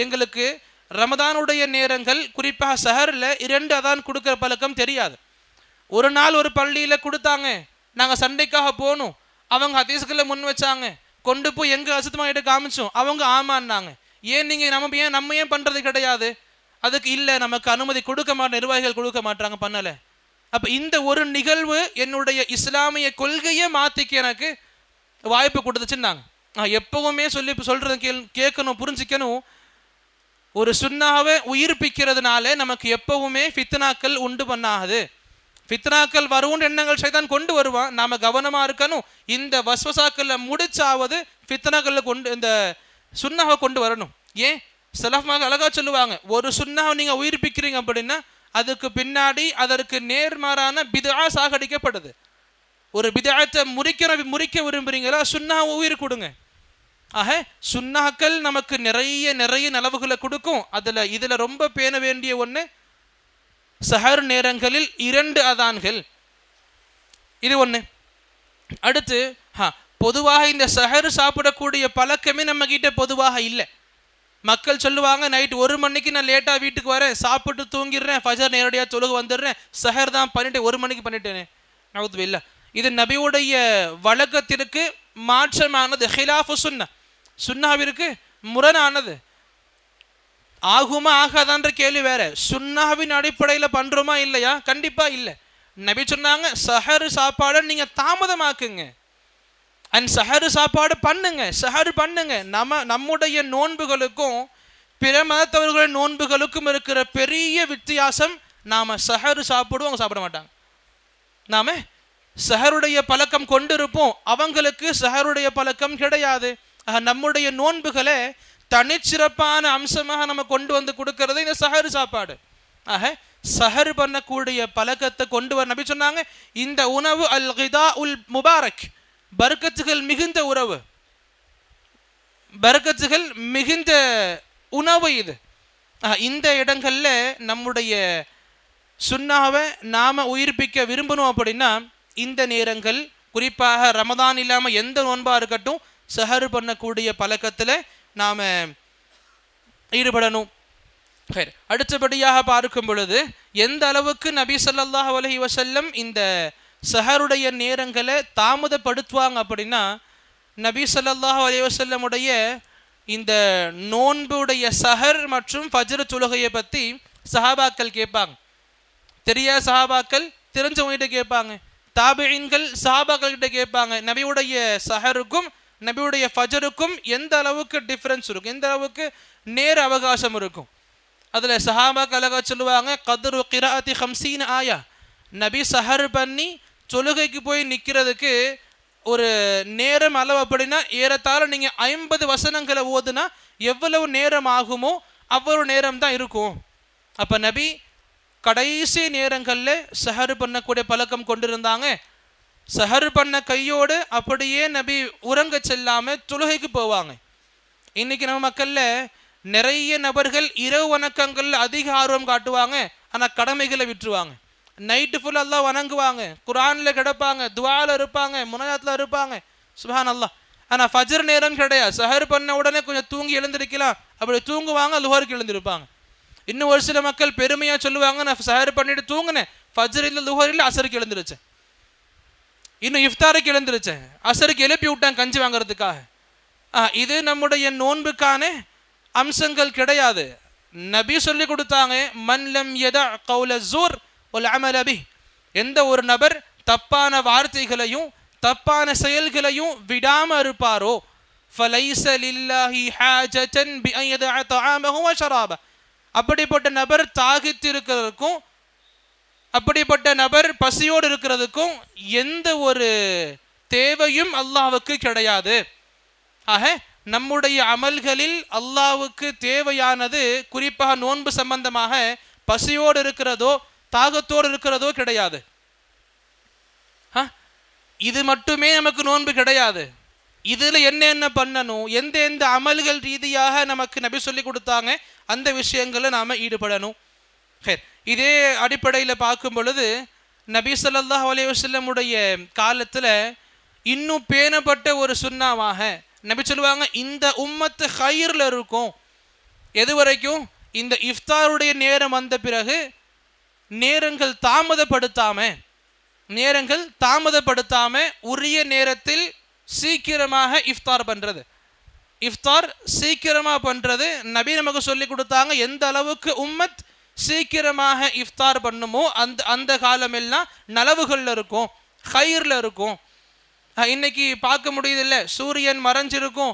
எங்களுக்கு ரமதானுடைய நேரங்கள் குறிப்பாக சஹரில் 2 அதான் கொடுக்குற பழக்கம் தெரியாது. ஒரு நாள் ஒரு பள்ளியில் கொடுத்தாங்க, நாங்கள் சண்டைக்காக போகணும். அவங்க ஹதீஸ்களை முன் வச்சாங்க, கொண்டு போய் எங்கே அசுத்தமாகிட்டு காமிச்சோம். அவங்க ஆமான்னாங்க. ஏன் நீங்கள் நம்ம ஏன் பண்ணுறது கிடையாது? அதுக்கு இல்லை, நமக்கு அனுமதி கொடுக்க மாட்டோம், நிர்வாகிகள் கொடுக்க மாட்டாங்க, பண்ணலை. அப்போ இந்த ஒரு நிகழ்வு என்னுடைய இஸ்லாமிய கொள்கையை மாற்றிக்க எனக்கு வாய்ப்பு கொடுத்துச்சுன்னாங்க. எப்பவுமே சொல்கிறது கேட்கணும், புரிஞ்சிக்கணும். ஒரு சுன்னாவை உயிர்ப்பிக்கிறதுனால நமக்கு எப்பவுமே ஃபித்னாக்கள் உண்டு பண்ணாது. ஃபித்னாக்கள் வரும்னு எண்ணங்கள் ஷைத்தான் கொண்டு வருவான், நாம் கவனமாக இருக்கணும். இந்த வஸ்வசாக்களில் முடிச்சாவது ஃபித்னாக்களில் இந்த சுன்னாவை கொண்டு வரணும். ஏன் சலஃப்மாக அழகாக சொல்லுவாங்க, ஒரு சுன்னாவை நீங்கள் உயிர்ப்பிக்கிறீங்க அப்படின்னா அதுக்கு பின்னாடி அதற்கு நேர்மாறான பிதஆ சாகடிக்கப்படுது. ஒரு பிதஆத்தை முறிக்க விரும்புகிறீங்களா, சுன்னாவை உயிர் கொடுங்க. ஆக சுன்னாக்கள் நமக்கு நிறைய நலவுகளை கொடுக்கும். இதில் ரொம்ப பேண வேண்டிய ஒன்று, சஹர் நேரங்களில் 2 அதான்கள், இது ஒன்று. அடுத்து பொதுவாக இந்த சஹர் சாப்பிடக்கூடிய பழக்கமே நம்ம கிட்ட பொதுவாக இல்லை. மக்கள் சொல்லுவாங்க, நைட் 1 மணிக்கு நான் லேட்டாக வீட்டுக்கு வரேன், சாப்பிட்டு தூங்கிடுறேன், ஃபஜர் நேரடியாக தொழுக வந்துடுறேன், சஹர் தான் பண்ணிட்டு 1 மணிக்கு பண்ணிட்டேனே. நவுது இல்லை, இது நபியுடைய வழக்கத்திற்கு மாற்றமானது. ஹிலாஃபு சுன்னா, சுன்னாவிற்கு முரணானது. ஆகுமா ஆகாதான்ற கேள்வி வேற. சுன்னாவின் அடிப்படையில் பண்ணுறோமா இல்லையா? கண்டிப்பாக இல்லை. நபி சொன்னாங்க, சஹர் சாப்பாடை நீங்கள் தாமதமாக்குங்க, சஹர் சாப்பாடு பண்ணுங்க, சஹர் பண்ணுங்க. நம்முடைய நோன்புகளுக்கும் பிற மதத்தவர்களுடைய நோன்புகளுக்கும் இருக்கிற பெரிய வித்தியாசம், நாம் சஹர் சாப்பிடுவோம், அவங்க சாப்பிட மாட்டாங்க. நாம் சஹருடைய பழக்கம் கொண்டிருப்போம், அவங்களுக்கு சஹருடைய பழக்கம் கிடையாது. நம்முடைய நோன்புகளை தனிச்சிறப்பான அம்சமாக நம்ம கொண்டு வந்து கொடுக்கறது இந்த சஹர் சாப்பாடு. ஆக சஹர் பண்ணக்கூடிய பழக்கத்தை கொண்டு வர நபி சொன்னாங்க, இந்த உணவு அல் கிதா உல் முபாரக், பரக்கத்துகள் மிகுந்த உறவு, பரக்கத்துகள் மிகுந்த உணவு இது. இந்த இடங்களில் நம்முடைய சுன்னாவை நாம் உயிர்ப்பிக்க விரும்பணும் அப்படின்னா இந்த நேரங்கள், குறிப்பாக ரமதான் இல்லாமல் எந்த நோன்பாக இருக்கட்டும், சஹர் பண்ணக்கூடிய பழக்கத்தில் நாம் ஈடுபடணும். அடுத்தபடியாக பார்க்கும் பொழுது, எந்த அளவுக்கு நபி ஸல்லல்லாஹு அலைஹி வஸல்லம் இந்த சஹருடைய நேரங்களை தாமதப்படுத்துவாங்க அப்படின்னா, நபி ஸல்லல்லாஹு அலைஹி வஸல்லமுடைய இந்த நோன்புடைய சஹர் மற்றும் ஃபஜ்ர் தொழுகையை பற்றி சஹாபாக்கள் கேட்பாங்க. தெரியாத சஹாபாக்கள் தெரிஞ்சவங்ககிட்ட கேட்பாங்க, தாபிஈன்கள் சஹாபாக்கள்கிட்ட கேட்பாங்க, நபியுடைய சஹருக்கும் நபியுடைய ஃபஜருக்கும் எந்த அளவுக்கு டிஃப்ரென்ஸ் இருக்கும், எந்த அளவுக்கு நேர அவகாசம் இருக்கும். அதில் சஹாபாக்கள் அழகாக சொல்லுவாங்க, கத்ரு கிராஅத்தி 50 ஆயா, நபி சஹர் பண்ணி தொழுகைக்கு போய் நிற்கிறதுக்கு ஒரு நேரம் அளவு அப்படின்னா ஏறத்தாழ நீங்கள் 50 வசனங்களை ஓதுனா எவ்வளவு நேரம் ஆகுமோ அவ்வளவு நேரம் தான் இருக்கும். அப்போ நபி கடைசி நேரங்களில் சஹர் பண்ணக்கூடிய பழக்கம் கொண்டிருந்தாங்க. சஹர் பண்ண கையோடு அப்படியே நபி உறங்க செல்லாமல் தொழுகைக்கு போவாங்க. இன்றைக்கி நம்ம மக்களில் நிறைய நபர்கள் இரவு வணக்கங்கள் அதிக ஆர்வம் காட்டுவாங்க, ஆனால் கடமைகளை விட்டுருவாங்க. நைட்டு ஃபுல்லாக அல்லாஹ் வணங்குவாங்க, குர்ஆனில் கிடப்பாங்க, துஆல இருப்பாங்க, முனாஜாத்தில் இருப்பாங்க, சுப்ஹான் அல்லாஹ். ஆனால் ஃபஜர் நேரம் கிடையாது. சஹர் பண்ண உடனே கொஞ்சம் தூங்கி எழுந்திருக்கலாம், அப்படி தூங்குவாங்க, லுஹருக்கு எழுந்திருப்பாங்க. இன்னும் ஒரு சில மக்கள் பெருமையாக சொல்லுவாங்க, நான் சஹர் பண்ணிட்டு தூங்கினேன், ஃபஜர் இல்லை, லுஹர் இல்லை, அசருக்கு எழுந்திருச்சேன், இன்னும் இஃப்தாருக்கு எழுந்திருச்சேன், அசருக்கு எழுப்பி விட்டாங்க கஞ்சி வாங்குறதுக்காக. இது நம்முடைய நோன்புக்கான அம்சங்கள் கிடையாது. நபி சொல்லி கொடுத்தாங்க, மன்லம் யதா கௌல ஸூர் வல் அமல பிஹ், எந்த ஒரு நபர் தப்பான வார்த்தைகளையும் தப்பான செயல்களையும் விடாம இருப்பாரோ, ஃபலைஸ லில்லாஹி ஹாஜதன் பி அன் யதஅ தஆமஹு வ ஷராபஹு, அப்படிப்பட்ட நபர் தாகித்து இருக்கிறதுக்கும் அப்படிப்பட்ட நபர் பசியோடு இருக்கிறதுக்கும் எந்த ஒரு தேவையும் அல்லாஹ்வுக்கு கிடையாது. ஆக நம்முடைய அமல்களில் அல்லாஹ்வுக்கு தேவையானது குறிப்பாக நோன்பு சம்பந்தமாக பசியோடு இருக்கிறதோ தாகத்தோடு இருக்கிறதோ கிடையாது. இது மட்டுமே நமக்கு நோன்பு கிடையாது. இதில் என்ன பண்ணணும், எந்த எந்த அமல்கள் ரீதியாக நமக்கு நபி சொல்லி கொடுத்தாங்க அந்த விஷயங்களை நாம் ஈடுபடணும். இதே அடிப்படையில் பார்க்கும் பொழுது நபி ஸல்லல்லாஹு அலைஹி வஸல்லம் உடைய காலத்தில் இன்னும் பேணப்பட்ட ஒரு சுன்னாவாக நபி சொல்லுவாங்க, இந்த உம்மத்து ஹைரில் இருக்கும். எது வரைக்கும்? இந்த இஃப்தாருடைய நேரம் வந்த பிறகு நேரங்கள் தாமதப்படுத்தாம உரிய நேரத்தில் சீக்கிரமாக இஃப்தார் பண்ணுறது. இஃப்தார் சீக்கிரமாக பண்ணுறது நபி நமக்கு சொல்லி கொடுத்தாங்க. எந்த அளவுக்கு உம்மத் சீக்கிரமாக இஃப்தார் பண்ணுமோ அந்த காலமெல்லாம் நலவுகளில் இருக்கும், ஹைரில் இருக்கும். இன்னைக்கு பார்க்க முடியுதில்ல, சூரியன் மறைஞ்சிருக்கும்,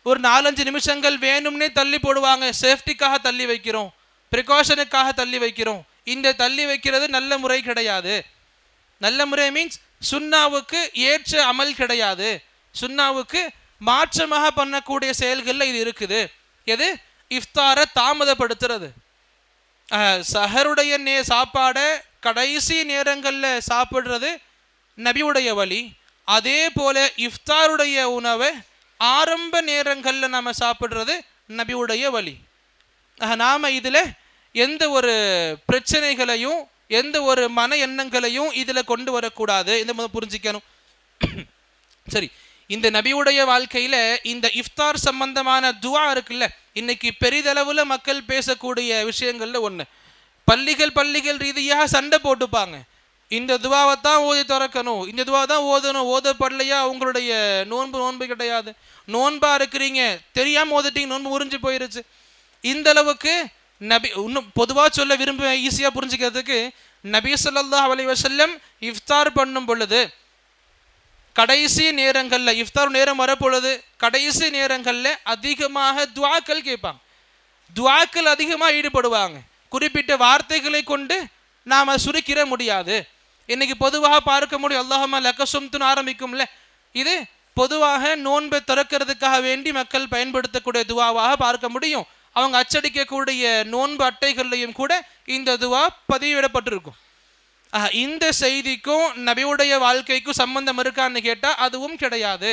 ஒரு 4-5 நிமிஷங்கள் வேணும்னே தள்ளி போடுவாங்க. சேஃப்டிக்காக தள்ளி வைக்கிறோம், ப்ரிகாஷனுக்காக தள்ளி வைக்கிறோம். இந்த தள்ளி வைக்கிறது நல்ல முறை கிடையாது. நல்ல முறை மீன்ஸ் சுன்னாவுக்கு ஏற்ற அமல் கிடையாது. சுன்னாவுக்கு மாற்றமாக பண்ணக்கூடிய செயல்களில் இது இருக்குது. எது? இஃப்தாரை தாமதப்படுத்துறது. சஹருடைய சாப்பாடை கடைசி நேரங்களில் சாப்பிட்றது நபியுடைய வழி. அதே போல இஃப்தாருடைய உணவை ஆரம்ப நேரங்களில் நம்ம சாப்பிட்றது நபியுடைய வழி. நாம் இதில் எந்த ஒரு பிரச்சனைகளையும் எந்த ஒரு மன எண்ணங்களையும் இதில் கொண்டு வரக்கூடாது. இந்த புரிஞ்சிக்கணும். சரி, இந்த நபியுடைய வாழ்க்கையில் இந்த இஃப்தார் சம்பந்தமான துவா இருக்குல்ல, இன்னைக்கு பெரிதளவில் மக்கள் பேசக்கூடிய விஷயங்கள்ல ஒன்று. பள்ளிகள் ரீதியாக சண்டை போட்டுப்பாங்க. இந்த துவாவை தான் ஓதி திறக்கணும், இந்த துவா தான் ஓதணும், ஓதப்படலையா உங்களுடைய நோன்பு கிடையாது, நோன்பா இருக்கிறீங்க தெரியாமல் ஓதிட்டீங்க, நோன்பு உறிஞ்சு போயிருச்சு. இந்த அளவுக்கு நபி இன்னும் பொதுவாக சொல்ல விரும்ப ஈஸியாக புரிஞ்சுக்கிறதுக்கு, நபி ஸல்லல்லாஹு அலைஹி வஸல்லம் இஃப்தார் பண்ணும் பொழுது கடைசி நேரங்களில், இஃப்தார் நேரம் வரப்பொழுது கடைசி நேரங்களில் அதிகமாக துவாக்கள் கேட்பாங்க, துவாக்கள் அதிகமாக ஈடுபடுவாங்க. குறிப்பிட்ட வார்த்தைகளை கொண்டு நாம் சுருக்கிற முடியாது. இன்னைக்கு பொதுவாக பார்க்க முடியும், அல்லாஹும்ம லக்க சும்துன்னு ஆரம்பிக்கும்ல, இது பொதுவாக நோன்பை திறக்கிறதுக்காக வேண்டி மக்கள் பயன்படுத்தக்கூடிய துவாவாக பார்க்க முடியும். அவங்க அச்சடிக்கக்கூடிய நோன்பு அட்டைகள்லையும் கூட இந்த துவா பதிவிடப்பட்டிருக்கும். இந்த செய்திக்கும் நபியுடைய வாழ்க்கைக்கும் சம்பந்தம் இருக்கான்னு கேட்டால் அதுவும் கிடையாது.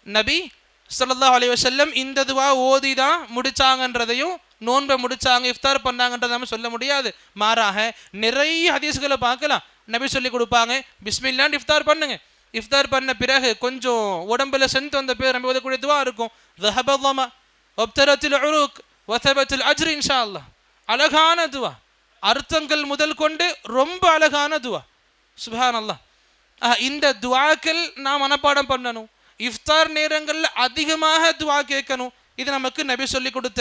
நபி ஸல்லல்லாஹு அலைஹி வஸல்லம் இந்த துவா ஓதி தான் முடிச்சாங்கன்றதையும் நோன்பை முடிச்சாங்க இஃப்தார் பண்ணாங்கன்றதை நம்ம சொல்ல முடியாது. மாறாக நிறைய ஹதீஸ்களை பார்க்கலாம். நபி சொல்லி கொடுப்பாங்க, பிஸ்மில்லான்னு இஃப்தார் பண்ணுங்க. இஃப்தார் பண்ண பிறகு கொஞ்சம் உடம்புல சென்ட் வந்த பேர் நம்ம ஓதக்கூடிய துவா இருக்கும், ذهبت وابتلت العروق وثبت الأجر إن شاء الله. அழகான துவா, அர்த்தங்கள் முதல் கொண்டு ரொம்ப அழகான துவா. சுப்ஹானல்லாஹ். இந்த துவாக்கள் நாம் மனப்பாடம் பண்ணணும். இஃப்தார் நேரங்களில் அதிகமாக துவா கேட்கணும். இது நமக்கு நபி சொல்லி கொடுத்த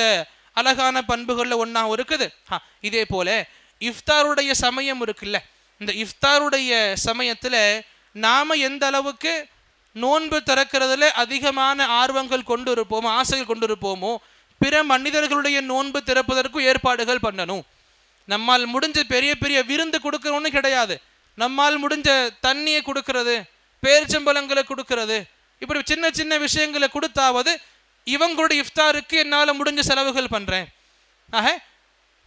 அழகான பண்புகளில் ஒன்றாகவும் இருக்குது. இதே போல இஃப்தாருடைய சமயம் இருக்குல்ல, இந்த இஃப்தாருடைய சமயத்தில் நாம் எந்த அளவுக்கு நோன்பு திறக்கிறதுல அதிகமான ஆர்வங்கள் கொண்டு இருப்போமோ, ஆசைகள் கொண்டு இருப்போமோ, பிற மனிதர்களுடைய நோன்பு திறப்பதற்கும் ஏற்பாடுகள் பண்ணணும். நம்மால் முடிஞ்ச பெரிய பெரிய விருந்து கொடுக்கணும்னு கிடையாது, நம்மால் முடிஞ்ச தண்ணியை கொடுக்கறது, பேரிச்சம்பழங்களை கொடுக்கறது, இப்படி சின்ன சின்ன விஷயங்களை கொடுத்தாவது இவங்களுடைய இஃப்தாருக்கு என்னால் முடிஞ்ச செலவுகள் பண்ணுறேன். ஆக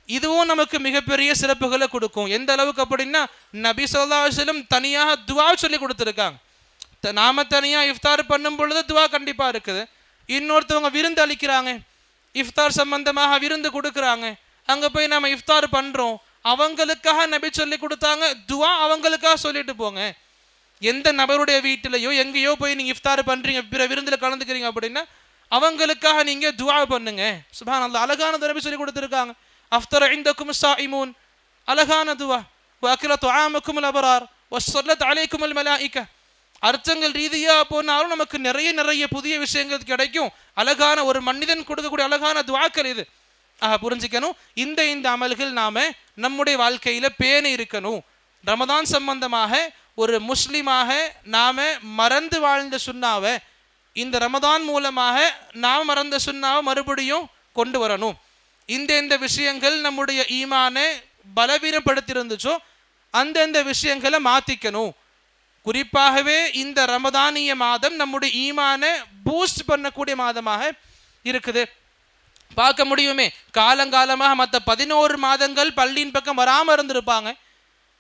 இதுவும் நமக்கு மிகப்பெரிய சிறப்புகளை கொடுக்கும். எந்த அளவுக்கு அப்படின்னா, நபி ஸல்லல்லாஹு அலைஹி வஸல்லம் தனியாக துவா சொல்லி கொடுத்துருக்காங்க. நாம தனியாக இஃப்தார் பண்ணும் பொழுது துவா கண்டிப்பாக இருக்குது. இன்னொருத்தவங்க விருந்து அளிக்கிறாங்க, இஃப்தார் சம்பந்தமாக விருந்து கொடுக்குறாங்க, அங்கே போய் நம்ம இஃப்தார் பண்ணுறோம், அவங்களுக்காக நபி சொல்லி கொடுத்தாங்க துவா, அவங்களுக்காக சொல்லிட்டு போங்க. எந்த நபருடைய வீட்டிலையோ எங்கேயோ போய் நீங்கள் இஃப்தார் பண்ணுறீங்க, பிற விருந்தில் கலந்துக்கிறீங்க அப்படின்னா அவங்களுக்காக நீங்கள் துவா பண்ணுங்க. சுப்ஹானல்லாஹ், அழகான நபி சொல்லி கொடுத்துருக்காங்க. அஃப்தர இந்தக்கும் ஸாயிமூன், அழகான துவா. வஅக்கல துஆமக்கும் அல் அப்ரார் வஸல்லத் அலைக்கும் அல் மலாயிகா, அர்த்தங்கள் ரீதியாக போனாலும் நமக்கு நிறைய நிறைய புதிய விஷயங்கள் கிடைக்கும். அழகான ஒரு மனிதன் கொடுக்கக்கூடிய அழகான துவாக்கள் இது. புரிஞ்சுக்கணும். இந்த அமல்கள் நாம நம்முடைய வாழ்க்கையில பேணி இருக்கணும். ரமதான் சம்பந்தமாக ஒரு முஸ்லிமாக நாம மறந்து வாழ்ந்த சுன்னாவை இந்த ரமதான் மூலமாக நாம் மறந்த சுன்னாவை மறுபடியும் கொண்டு வரணும். இந்த விஷயங்கள் நம்முடைய ஈமானை பலவீனப்படுத்தியிருந்துச்சோ அந்தந்த விஷயங்களை மாற்றிக்கணும். குறிப்பாகவே இந்த ரமதானிய மாதம் நம்முடைய ஈமானை பூஸ்ட் பண்ணக்கூடிய மாதமாக இருக்குது. பார்க்க முடியுமே, காலங்காலமாக மற்ற 11 மாதங்கள் பள்ளியின் பக்கம் வராமல் இருந்திருப்பாங்க.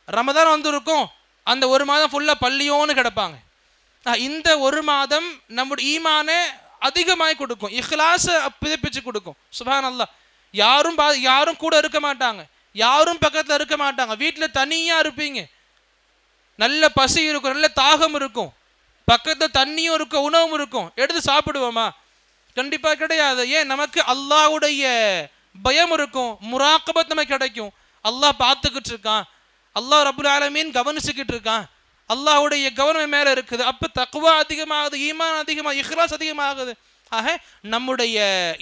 ரமதான் வந்திருக்கும், அந்த ஒரு மாதம் ஃபுல்லாக பள்ளியோன்னு கிடப்பாங்க. இந்த ஒரு மாதம் நம்முடைய ஈமானை அதிகமாக கொடுக்கும், இஹ்லாஸை பிதப்பிச்சு கொடுக்கும். சுப்ஹான் அல்லாஹ். யாரும் கூட இருக்க மாட்டாங்க, யாரும் பக்கத்தில் இருக்க மாட்டாங்க, வீட்டில் தனியாக இருப்பீங்க. நல்ல பசி இருக்கும், நல்ல தாகம் இருக்கும், பக்கத்தில் தண்ணியும் இருக்கும், உணவும் இருக்கும். எடுத்து சாப்பிடுவோமா? கண்டிப்பாக கிடையாது. ஏன்? நமக்கு அல்லாஹ்வுடைய பயம் இருக்கும், முராக்கபத் நமக்கு கிடைக்கும். அல்லாஹ் பார்த்துக்கிட்டு இருக்கான், அல்லாஹ் ரப்புல் ஆலமீன் கவனிச்சுக்கிட்டு இருக்கான், அல்லாஹ்வுடைய கவனம் மேலே இருக்குது. அப்போ தக்வா அதிகமாகுது, ஈமான் அதிகமாக, இஹ்லாஸ் அதிகமாகுது. ஆக நம்முடைய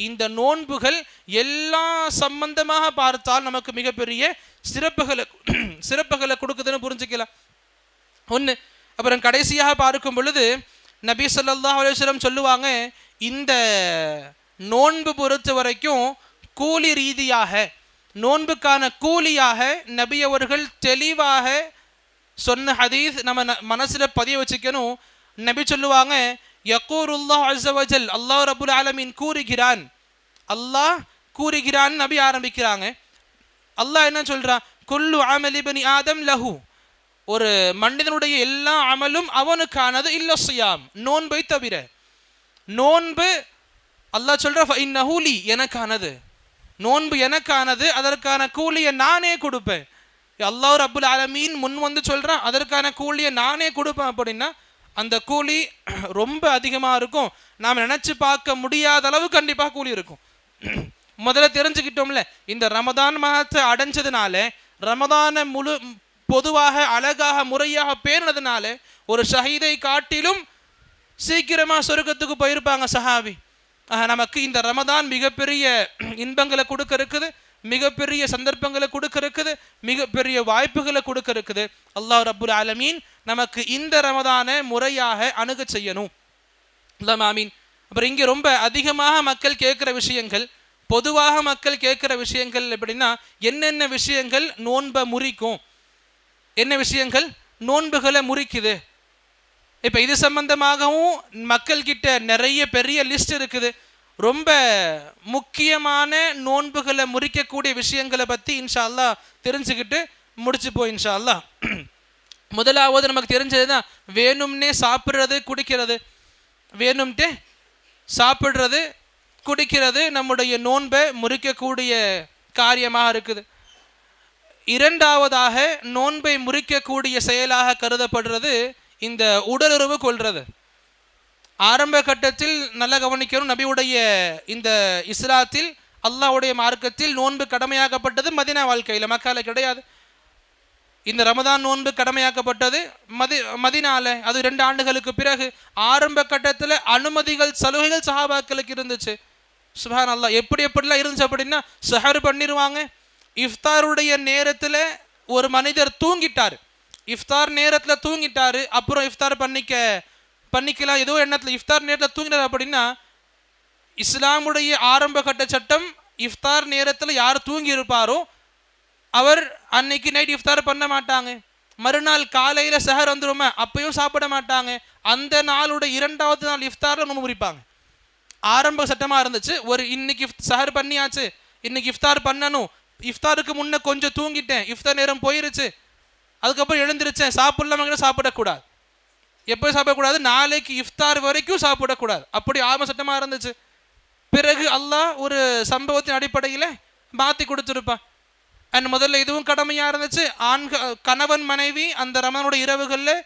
இந்த நோன்புகள் எல்லா சம்பந்தமாக பார்த்தால் நமக்கு மிகப்பெரிய சிறப்புகளை கொடுக்குதுன்னு புரிஞ்சுக்கலாம். ஒன்று. அப்புறம் கடைசியாக பார்க்கும் பொழுது நபி ஸல்லல்லாஹு அலைஹி வஸல்லம் சொல்லுவாங்க, இந்த நோன்பு பொறுத்த வரைக்கும் கூலி ரீதியாக, நோன்புக்கான கூலியாக நபி அவர்கள் தெளிவாக சொன்ன ஹதீஸ் நம்ம மனசில் பதிய வச்சுக்கணும். நபி சொல்லுவாங்க, யகூலுல்லாஹு அஸ்ஸ வஜல், அல்லாஹ் ரப்புல் ஆலமீன் கூறுகிறான், அல்லாஹ் கூறுகிறான். நபி ஆரம்பிக்கிறாங்க. அல்லாஹ் என்ன சொல்றான்? குல்லு அமலி பனி ஆதம் லஹு, ஒரு மனிதனுடைய எல்லா அமலும் அவனுக்கானது, இல்ல ஸியாம், நோன்பை தவிர. நோன்பு அல்லாஹ் சொல்ற ஃபஇன்னஹு லி, எனக்கானது, நோன்பு எனக்கானது, அதற்கான கூலியை நானே கொடுப்பேன். அல்லாஹ் ரப்புல் ஆலமீன் முன் வந்து சொல்றான், அதற்கான கூலியை நானே கொடுப்பேன். அப்படின்னா அந்த கூலி ரொம்ப அதிகமாக இருக்கும், நாம் நினைச்சு பார்க்க முடியாத அளவு கண்டிப்பாக கூலி இருக்கும். முதல்ல தெரிஞ்சுக்கிட்டோம்ல, இந்த ரமதான் மாதத்தை அடைஞ்சதுனால, ரமதானை பொதுவாக அழகாக முறையாக பேணுனதுனால ஒரு ஷஹீதை காட்டிலும் சீக்கிரமாக சொர்க்கத்துக்கு போயிருப்பாங்க சஹாபி. நமக்கு இந்த ரமதான் மிகப்பெரிய இன்பங்களை கொடுக்க இருக்குது, மிகப்பெரிய சந்தர்ப்பங்களை கொடுக்க இருக்குது, மிகப்பெரிய வாய்ப்புகளை கொடுக்க இருக்குது. அல்லாஹ் ரப்புல் ஆலமீன் நமக்கு இந்த ரமதானை முறையாக அணுக செய்யணும். அல்லாஹ் ஆமீன். அப்புறம் இங்கே ரொம்ப அதிகமாக மக்கள் கேட்குற விஷயங்கள், பொதுவாக மக்கள் கேட்குற விஷயங்கள் எப்படின்னா, என்னென்ன விஷயங்கள் நோன்பை முறிக்கும், என்ன விஷயங்கள் நோன்புகளை முறிக்குது. இப்போ இது சம்பந்தமாகவும் மக்கள்கிட்ட நிறைய பெரிய லிஸ்ட் இருக்குது. ரொம்ப முக்கியமான நோன்புகளை முறிக்கக்கூடிய விஷயங்களை பற்றி இன்ஷா அல்லாஹ் தெரிஞ்சுக்கிட்டு முடிச்சுப்போம் இன்ஷா அல்லாஹ். முதலாவது நமக்கு தெரிஞ்சது தான், வேணும்னே சாப்பிட்றது குடிக்கிறது. வேணும்ட்டே சாப்பிட்றது குடிக்கிறது நம்முடைய நோன்பை முறிக்கக்கூடிய காரியமாக இருக்குது. இரண்டாவதாக நோன்பை முறிக்கக்கூடிய செயலாக கருதப்படுறது இந்த உடலுறவு கொள்வது. ஆரம்ப கட்டத்தில் நல்ல கவனிக்கணும், நபியுடைய இந்த இஸ்லாத்தில், அல்லாஹ்வுடைய மார்க்கத்தில் நோன்பு கடமையாக்கப்பட்டது மதீனா வாழ்க்கையில், மக்கால கிடையாது. இந்த ரமதான் நோன்பு கடமையாக்கப்பட்டது மதீனால, அது 2 ஆண்டுகளுக்கு பிறகு. ஆரம்ப கட்டத்தில் அனுமதிகள், சலுகைகள் சஹாபாக்களுக்கு இருந்துச்சு. சுப்ஹான் அல்லாஹ். எப்படிலாம் இருந்துச்சு அப்படின்னா, சஹர் பண்ணிடுவாங்க. இஃப்தாருடைய நேரத்தில் ஒரு மனிதர் தூங்கிட்டார், இஃப்தார் நேரத்தில் தூங்கிட்டார், அப்புறம் இஃப்தார் பண்ணிக்கலாம் ஏதோ எண்ணத்தில் இஃப்தார் நேரத்தில் தூங்கினார் அப்படின்னா, இஸ்லாமுடைய ஆரம்ப கட்ட சட்டம், இஃப்தார் நேரத்தில் யார் தூங்கி இருப்பாரோ அவர் அன்னைக்கு நைட் இஃப்தார் பண்ண மாட்டாங்க. மறுநாள் காலையில் சஹர் வந்துருமா, அப்பயும் சாப்பிட மாட்டாங்க. அந்த நாளுடைய 2வது நாள் இஃப்தாரில் நம்ம முறிப்பாங்க. ஆரம்ப சட்டமாக இருந்துச்சு. இன்னைக்கு சஹர் பண்ணியாச்சு, இன்னைக்கு இஃப்தார் பண்ணணும், இஃப்தாருக்கு முன்னே கொஞ்சம் தூங்கிட்டேன், இஃப்தார் நேரம் போயிருச்சு, அதுக்கப்புறம் எழுந்திருச்சேன், சாப்பிடக்கூடாது. எப்போ சாப்பிடக்கூடாது? நாளைக்கு இஃப்தார் வரைக்கும் சாப்பிடக்கூடாது. அப்படி ஆரம்ப சட்டமாக இருந்துச்சு. பிறகு அல்லாஹ் ஒரு சம்பவத்தின் அடிப்படையில் மாற்றி கொடுத்துருப்பான். அண்ட் முதல்ல இதுவும் கடமையாக இருந்துச்சு, கணவன் மனைவி அந்த ரமனுடைய இரவுகளில்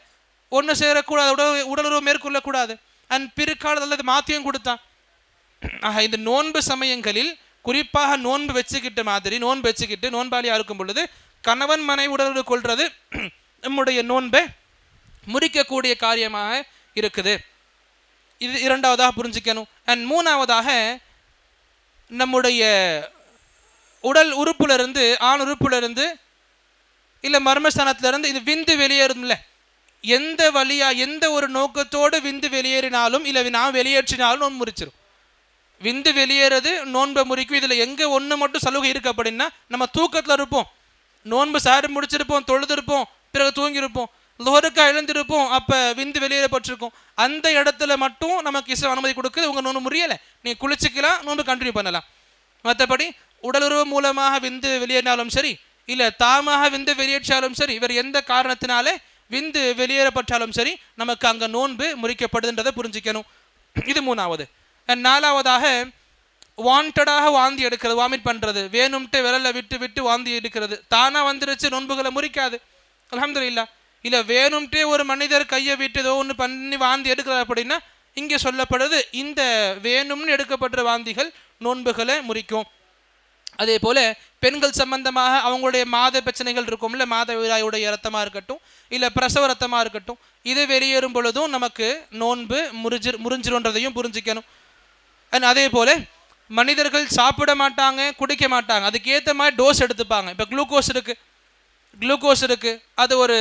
ஒன்று சேரக்கூடாது, உடலுறவு மேற்கொள்ளக்கூடாது. அண்ட் பிற்காலத்தில் அது மாற்றியும் கொடுத்தான். இந்த நோன்பு சமயங்களில் குறிப்பாக நோன்பு வச்சுக்கிட்டு நோன்பாளியாக இருக்கும் பொழுது கணவன் மனைவி உடலுறவு கொள்வது நம்முடைய நோன்பை முறிக்கக்கூடிய காரியமாக இருக்குது. இது இரண்டாவதாக புரிஞ்சுக்கணும். அண்ட் மூணாவதாக, நம்முடைய உடல் உறுப்புலேருந்து, ஆண் உறுப்புலேருந்து இல்லை மர்மஸ்தானத்திலிருந்து இது விந்து வெளியேறும்ல, எந்த வழியா எந்த ஒரு நோக்கத்தோடு விந்து வெளியேறினாலும் இல்லை நாம் வெளியேற்றினாலும் நோன்பு முறிச்சிடும். விந்து வெளியேறது நோன்பை முறிக்கும். இதில் எங்கே ஒன்று மட்டும் சலுகை இருக்கு அப்படின்னா, நம்ம தூக்கத்தில் இருப்போம், நோன்பு சாறு முடிச்சிருப்போம், தொழுதிருப்போம், பிறகு தூங்கியிருப்போம், லோருக்கா எழுந்திருப்போம், அப்போ விந்து வெளியேறப்பட்டிருக்கும். அந்த இடத்துல மட்டும் நமக்கு இஸ்லாம் அனுமதி கொடுக்குது, உங்கள் நோன்பு முறியலை, நீங்கள் குளிச்சிக்கலாம், நோன்பு கண்டினியூ பண்ணலாம். மற்றபடி உடலுறவு மூலமாக விந்து வெளியேறினாலும் சரி, இல்லை தாமாக விந்து வெளியேற்றாலும் சரி, இவர் எந்த காரணத்தினாலே விந்து வெளியேறப்பட்டாலும் சரி, நமக்கு அங்கே நோன்பு முறிக்கப்படுதுன்றதை புரிஞ்சிக்கணும். இது மூணாவது. நாலாவதாக, வாண்டடாக வாந்தி எடுக்கிறது, வாமிட் பண்ணுறது, வேணும்ட்டு விரலை விட்டு விட்டு வாந்தி எடுக்கிறது, தானாக வந்துருச்சு, நோன்புகளை முறிக்காது, அல்ஹம்துலில்லாஹ். இல்லை வேணும்ட்டே ஒரு மனிதர் கையை விட்டு ஏதோ ஒன்று பண்ணி வாந்தி எடுக்கிறார் அப்படின்னா, இங்கே சொல்லப்படுது இந்த வேணும்னு எடுக்கப்படுற வாந்திகள் நோன்புகளை முறிக்கும். அதே போல் பெண்கள் சம்பந்தமாக அவங்களுடைய மாத பிரச்சனைகள் இருக்கும், இல்லை மாத விழாவுடைய ரத்தமாக இருக்கட்டும், இல்லை பிரசவ ரத்தமாக இருக்கட்டும், இது வெளியேறும் பொழுதும் நமக்கு நோன்பு முறிஞ்சிருன்றதையும் புரிஞ்சிக்கணும். அதே போல் மனிதர்கள் சாப்பிட மாட்டாங்க, குடிக்க மாட்டாங்க, அதுக்கேற்ற மாதிரி டோஸ் எடுத்துப்பாங்க. இப்போ குளுக்கோஸ் இருக்குது, அது ஒரு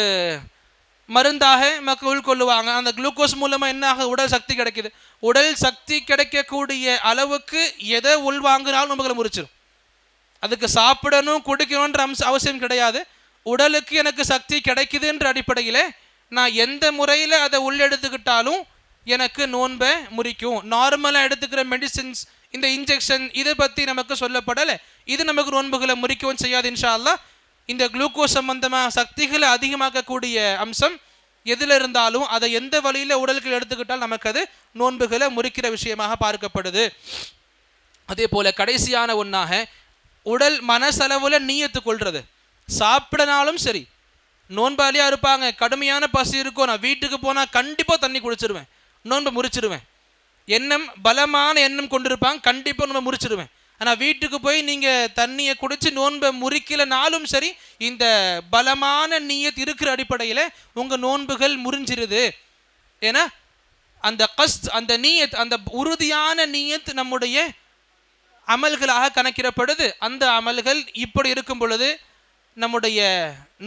மருந்தாக மக்கள் உள்கொள்ளுவாங்க. அந்த குளுக்கோஸ் மூலமாக என்ன ஆகுது, உடல் சக்தி கிடைக்குது. உடல் சக்தி கிடைக்கக்கூடிய அளவுக்கு எதை உள்வாங்கினாலும் நம்மளை முறிச்சிடும். அதுக்கு சாப்பிடணும் குடிக்கணுன்ற அவசியம் கிடையாது. உடலுக்கு எனக்கு சக்தி கிடைக்குதுன்ற அடிப்படையில் நான் எந்த முறையில் அதை உள்ளெடுத்துக்கிட்டாலும் எனக்கு நோன்பை முறிக்கும். நார்மலாக எடுத்துக்கிற மெடிசின்ஸ், இந்த இன்ஜெக்ஷன், இதை பற்றி நமக்கு சொல்லப்படலை. இது நமக்கு நோன்புகளை முறிக்கவும் செய்யாது இன்ஷா அல்லாஹ். இந்த குளுக்கோஸ் சம்பந்தமாக சக்திகளை அதிகமாக்கக்கூடிய அம்சம் எதில் இருந்தாலும் அதை எந்த வழியில் உடலுக்கு எடுத்துக்கிட்டால் நமக்கு அது நோன்புகளை முறிக்கிற விஷயமாக பார்க்கப்படுது. அதே போல் கடைசியான ஒன்றாக, உடல் மனசளவில் நீயத்து கொள்வது. சாப்பிடனாலும் சரி, நோன்பாளியாக இருப்பாங்க, கடுமையான பசி இருக்கும், நான் வீட்டுக்கு போனால் கண்டிப்பாக தண்ணி குடிச்சிடுவேன், நோன்பை முறிச்சிடுவேன், எண்ணம் பலமான எண்ணம் கொண்டிருப்பாங்க, கண்டிப்பாக நோன்பை முறிச்சிடுவேன். ஆனால் வீட்டுக்கு போய் நீங்கள் தண்ணியை குடித்து நோன்பை முறிக்கலனாலும் சரி, இந்த பலமான நீயத் இருக்கிற அடிப்படையில் உங்கள் நோன்புகள் முறிஞ்சிருது. ஏன்னா அந்த அந்த நீயத், அந்த உறுதியான நீயத் நம்முடைய அமல்களாக கணக்கிடப்படுது. அந்த அமல்கள் இப்படி இருக்கும் பொழுது நம்முடைய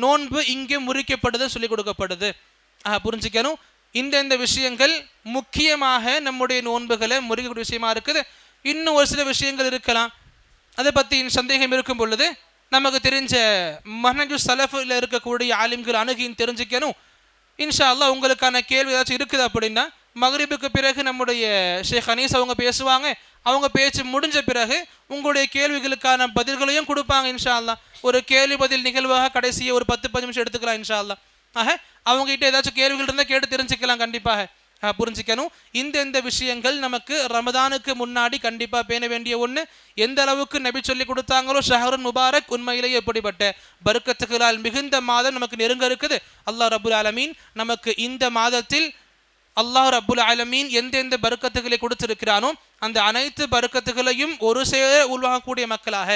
நோன்பு இங்கே முறிக்கப்படுது சொல்லிக் கொடுக்கப்படுது. புரிஞ்சுக்கணும். இந்த விஷயங்கள் முக்கியமாக நம்முடைய நோன்புகளை முறிக்கக்கூடிய விஷயமா இருக்குது. இன்னும் ஒரு சில விஷயங்கள் இருக்கலாம், அதை பற்றி சந்தேகம் இருக்கும் பொழுது நமக்கு தெரிஞ்ச மஹ்னஜு சலஃபில் இருக்கக்கூடிய ஆலிம்கள் அணுகின்னு தெரிஞ்சுக்கணும். இன்ஷா அல்லாஹ் உங்களுக்கான கேள்வி ஏதாச்சும் இருக்குது அப்படின்னா, மக்ரிபுக்கு பிறகு நம்முடைய ஷேக் அனீஸ் அவங்க பேசுவாங்க. அவங்க பேச்சு முடிஞ்ச பிறகு உங்களுடைய கேள்விகளுக்கான பதில்களையும் கொடுப்பாங்க இன்ஷா அல்லாஹ். ஒரு கேள்வி பதில் நிகழ்வாக கடைசியை ஒரு 10-15 நிமிஷம் எடுத்துக்கலாம் இன்ஷா அல்லாஹ். அவங்ககிட்ட ஏதாச்சும் கேள்விகள் இருந்தால் கேட்டு தெரிஞ்சுக்கலாம் கண்டிப்பாக. புரிஞ்சுக்கணும். இந்த விஷயங்கள் நமக்கு ரமதானுக்கு முன்னாடி கண்டிப்பாக பேண வேண்டிய ஒன்று. எந்த அளவுக்கு நபி சொல்லி கொடுத்தாங்களோ, ஷஹருன் முபாரக், உண்மையிலேயே எப்படிப்பட்ட பர்க்கத்துகளால் மிகுந்த மாதம் நமக்கு நெருங்க இருக்குது. அல்லாஹ் ரப்புல் ஆலமீன் நமக்கு இந்த மாதத்தில் அல்லாஹ் ரப்புல் ஆலமீன் எந்தெந்த பர்க்கத்துகளை கொடுத்திருக்கிறானோ அந்த அனைத்து பர்க்கத்துகளையும் ஒரு சேர உள்வாங்கக்கூடிய மக்களாக,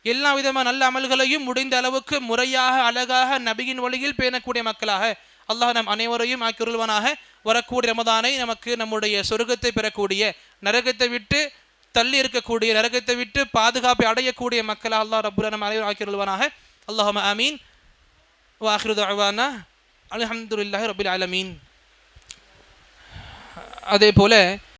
எல்லா விதமான நல்ல அமல்களையும் முடிந்த அளவுக்கு முறையாக அழகாக நபியின் வழியில் பேணக்கூடிய மக்களாக அல்லாஹ் நம் அனைவரையும் ஆக்கியுள்வானாக. வரக்கூடிய ரமதானை நமக்கு நம்முடைய சொர்க்கத்தை பெறக்கூடிய, நரகத்தை விட்டு தள்ளி இருக்கக்கூடிய, நரகத்தை விட்டு பாதுகாப்பை அடையக்கூடிய மக்களாக அல்லாஹ் ரப்புல் நம் அனைவரும் ஆக்கியுள்வானாக. அல்லாஹும்ம ஆமீன். வாஹிரு தஅவானா அல்ஹம்துலில்லாஹி ரப்பில் ஆலமீன். அதே போல